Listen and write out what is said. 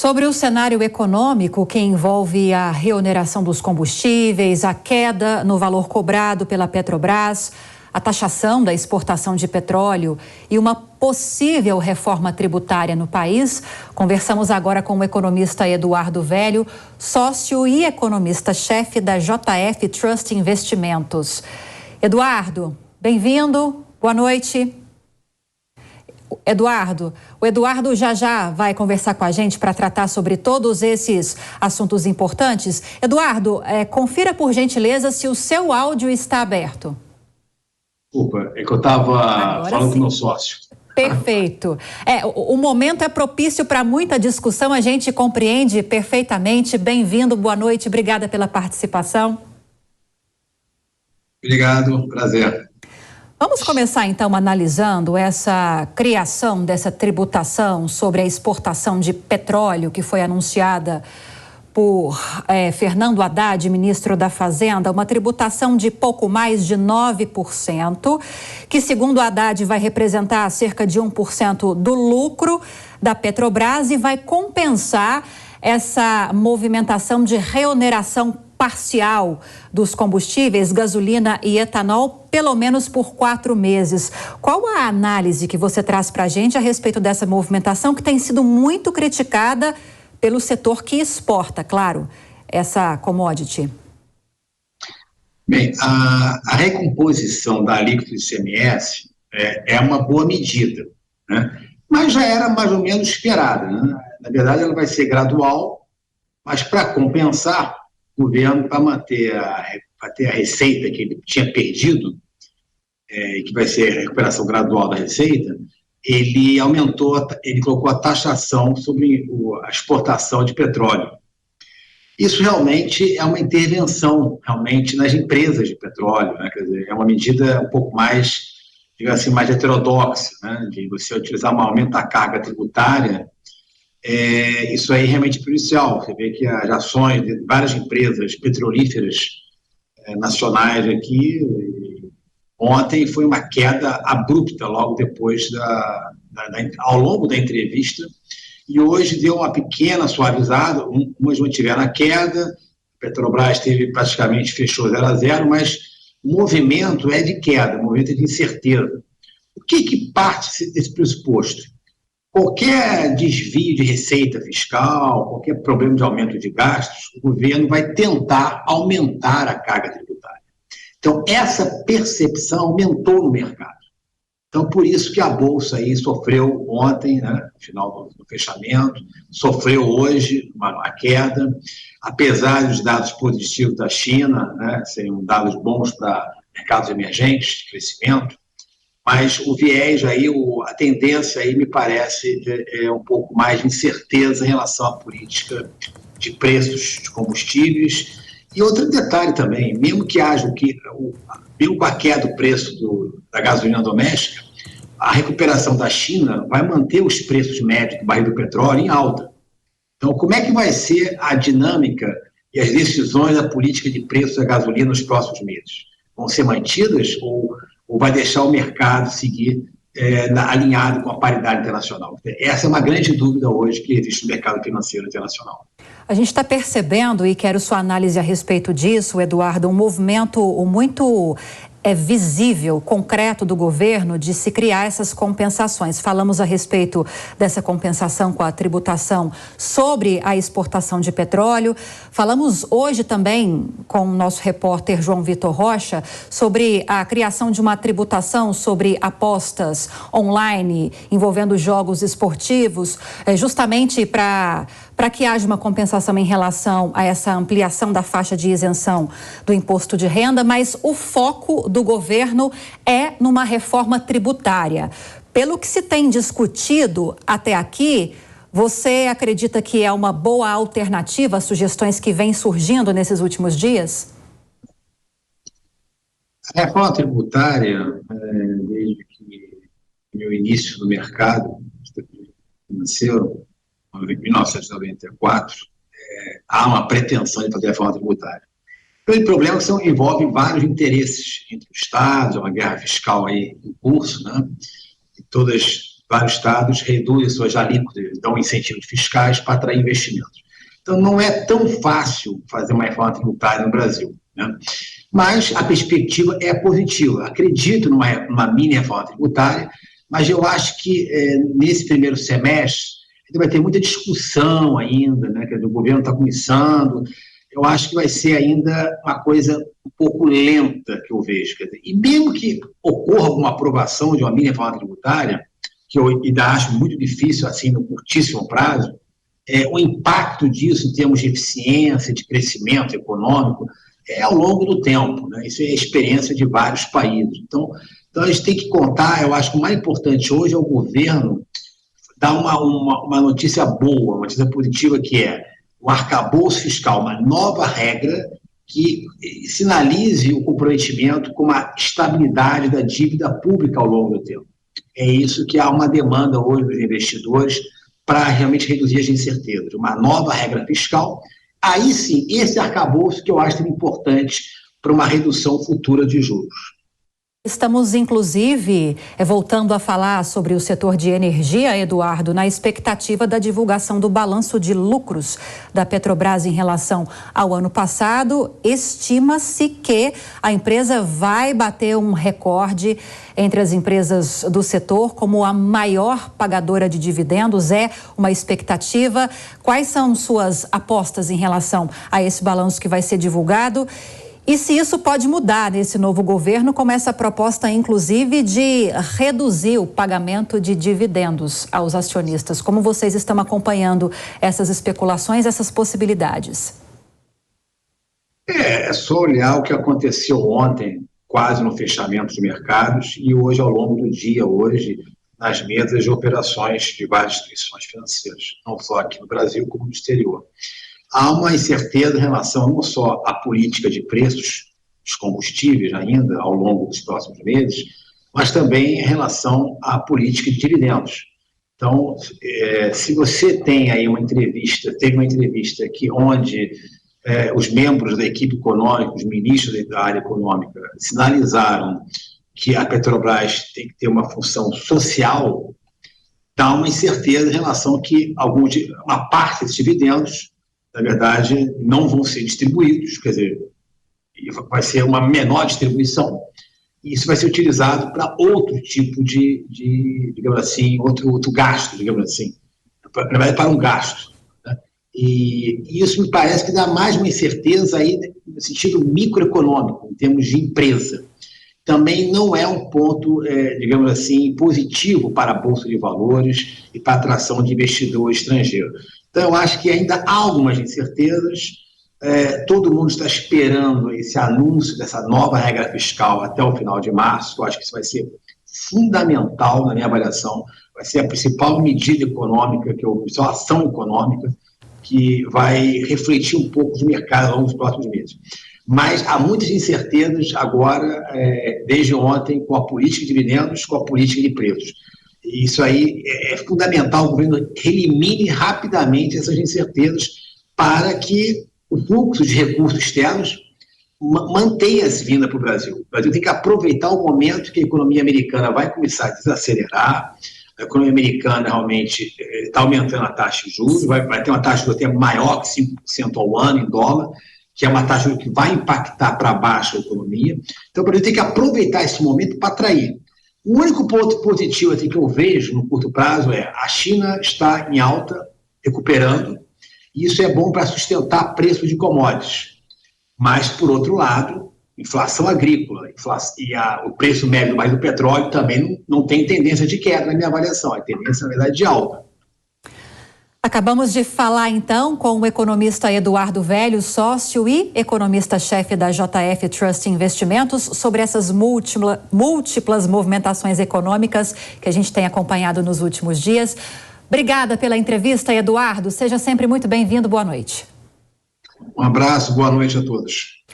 Sobre o cenário econômico que envolve a reoneração dos combustíveis, a queda no valor cobrado pela Petrobras, a taxação da exportação de petróleo e uma possível reforma tributária no país, conversamos agora com o economista Eduardo Velho, sócio e economista-chefe da JF Trust Investimentos. Eduardo, bem-vindo, boa noite. O Eduardo já vai conversar com a gente para tratar sobre todos esses assuntos importantes. Eduardo, confira por gentileza se o seu áudio está aberto. Desculpa, é que eu estava falando com o meu sócio. Perfeito. O momento é propício para muita discussão, a gente compreende perfeitamente. Bem-vindo, boa noite, obrigada pela participação. Obrigado, prazer. Vamos começar, então, analisando essa criação dessa tributação sobre a exportação de petróleo que foi anunciada por Fernando Haddad, ministro da Fazenda, uma tributação de pouco mais de 9%, que, segundo Haddad, vai representar cerca de 1% do lucro da Petrobras e vai compensar essa movimentação de reoneração parcial dos combustíveis, gasolina e etanol, pelo menos por 4 meses. Qual a análise que você traz para a gente a respeito dessa movimentação que tem sido muito criticada pelo setor que exporta, claro, essa commodity? Bem, a recomposição da alíquota do ICMS é uma boa medida, né? Mas já era mais ou menos esperada, né? Na verdade, ela vai ser gradual, mas para compensar, o governo, para manter a receita que ele tinha perdido, que vai ser a recuperação gradual da receita, ele colocou a taxação sobre a exportação de petróleo. Isso realmente é uma intervenção, realmente, nas empresas de petróleo, né? Quer dizer, é uma medida um pouco mais, digamos assim, mais heterodoxa, né? De você utilizar um aumento da carga tributária. Isso aí é realmente prejudicial. Você vê que as ações de várias empresas petrolíferas nacionais aqui, ontem foi uma queda abrupta logo depois ao longo da entrevista, e hoje deu uma pequena suavizada, umas mantiveram a queda, a Petrobras praticamente fechou 0-0, mas o movimento é de queda, o movimento é de incerteza. O que parte desse pressuposto? Qualquer desvio de receita fiscal, qualquer problema de aumento de gastos, o governo vai tentar aumentar a carga tributária. Então, essa percepção aumentou no mercado. Então, por isso que a Bolsa aí sofreu ontem, né, no final do fechamento, sofreu hoje uma queda, apesar dos dados positivos da China, né, serem dados bons para mercados emergentes, de crescimento, mas o viés aí, a tendência aí me parece é um pouco mais de incerteza em relação à política de preços de combustíveis. E outro detalhe também, mesmo que haja mesmo com a queda do preço da gasolina doméstica, a recuperação da China vai manter os preços médios do barril do petróleo em alta. Então, como é que vai ser a dinâmica e as decisões da política de preço da gasolina nos próximos meses? Vão ser mantidas ou vai deixar o mercado seguir alinhado com a paridade internacional? Essa é uma grande dúvida hoje que existe no mercado financeiro internacional. A gente está percebendo, e quero sua análise a respeito disso, Eduardo, um movimento muito visível, concreto do governo de se criar essas compensações. Falamos a respeito dessa compensação com a tributação sobre a exportação de petróleo. Falamos hoje também com o nosso repórter João Vitor Rocha sobre a criação de uma tributação sobre apostas online envolvendo jogos esportivos, justamente para que haja uma compensação em relação a essa ampliação da faixa de isenção do imposto de renda, mas o foco do governo é numa reforma tributária. Pelo que se tem discutido até aqui, você acredita que é uma boa alternativa às sugestões que vêm surgindo nesses últimos dias? A reforma tributária, desde que meu início no mercado financeiro, em 1994, há uma pretensão de fazer a reforma tributária. O problema é que envolve vários interesses entre os Estados, é uma guerra fiscal aí em curso, né? E todas vários estados reduzem suas alíquotas, dão incentivos fiscais para atrair investimentos. Então, não é tão fácil fazer uma reforma tributária no Brasil, né? Mas a perspectiva é positiva. Acredito numa mini reforma tributária, mas eu acho que nesse primeiro semestre vai ter muita discussão ainda, né? O governo está começando. Eu acho que vai ser ainda uma coisa um pouco lenta, que eu vejo. Quer dizer, e mesmo que ocorra uma aprovação de uma mini reforma tributária, que eu ainda acho muito difícil, assim, no curtíssimo prazo, o impacto disso em termos de eficiência, de crescimento econômico, ao longo do tempo, né? Isso é a experiência de vários países. Então, a gente tem que contar, eu acho que o mais importante hoje é o governo dar uma notícia boa, uma notícia positiva, que é o arcabouço fiscal, uma nova regra que sinalize o comprometimento com a estabilidade da dívida pública ao longo do tempo. É isso que há uma demanda hoje dos investidores para realmente reduzir as incertezas. Uma nova regra fiscal, aí sim, esse arcabouço que eu acho importante para uma redução futura de juros. Estamos, inclusive, voltando a falar sobre o setor de energia, Eduardo, na expectativa da divulgação do balanço de lucros da Petrobras em relação ao ano passado. Estima-se que a empresa vai bater um recorde entre as empresas do setor como a maior pagadora de dividendos. É uma expectativa. Quais são suas apostas em relação a esse balanço que vai ser divulgado? E se isso pode mudar nesse novo governo, com essa proposta, inclusive, de reduzir o pagamento de dividendos aos acionistas? Como vocês estão acompanhando essas especulações, essas possibilidades? É só olhar o que aconteceu ontem, quase no fechamento dos mercados, e hoje, ao longo do dia, hoje, nas mesas de operações de várias instituições financeiras, não só aqui no Brasil, como no exterior. Há uma incerteza em relação não só à política de preços dos combustíveis ainda ao longo dos próximos meses, mas também em relação à política de dividendos. Então, se você tem aí teve uma entrevista aqui onde os membros da equipe econômica, os ministros da área econômica, sinalizaram que a Petrobras tem que ter uma função social, dá uma incerteza em relação a que uma parte desses dividendos, na verdade, não vão ser distribuídos, quer dizer, vai ser uma menor distribuição, e isso vai ser utilizado para outro tipo de digamos assim, outro gasto, digamos assim, na verdade, para um gasto, né? E isso me parece que dá mais uma incerteza aí no sentido microeconômico, em termos de empresa. Também não é um ponto, digamos assim, positivo para a Bolsa de Valores e para a atração de investidor estrangeiro. Então, eu acho que ainda há algumas incertezas. Todo mundo está esperando esse anúncio dessa nova regra fiscal até o final de março. Eu acho que isso vai ser fundamental na minha avaliação. Vai ser a principal medida econômica, a principal ação econômica, que vai refletir um pouco os mercados ao longo dos próximos meses. Mas há muitas incertezas agora, desde ontem, com a política de dividendos, com a política de preços. Isso aí é fundamental, o governo elimine rapidamente essas incertezas para que o fluxo de recursos externos mantenha-se vindo para o Brasil. O Brasil tem que aproveitar o momento que a economia americana vai começar a desacelerar. A economia americana realmente está aumentando a taxa de juros, vai ter uma taxa de juros até maior que 5% ao ano em dólar, que é uma taxa de juros que vai impactar para baixo a economia. Então, o Brasil tem que aproveitar esse momento para atrair. O único ponto positivo assim, que eu vejo no curto prazo é a China está em alta, recuperando, e isso é bom para sustentar preço de commodities. Mas, por outro lado, inflação agrícola o preço médio do petróleo também não tem tendência de queda na minha avaliação, é tendência, na verdade, de alta. Acabamos de falar, então, com o economista Eduardo Velho, sócio e economista-chefe da JF Trust Investimentos, sobre essas múltiplas movimentações econômicas que a gente tem acompanhado nos últimos dias. Obrigada pela entrevista, Eduardo. Seja sempre muito bem-vindo. Boa noite. Um abraço, boa noite a todos.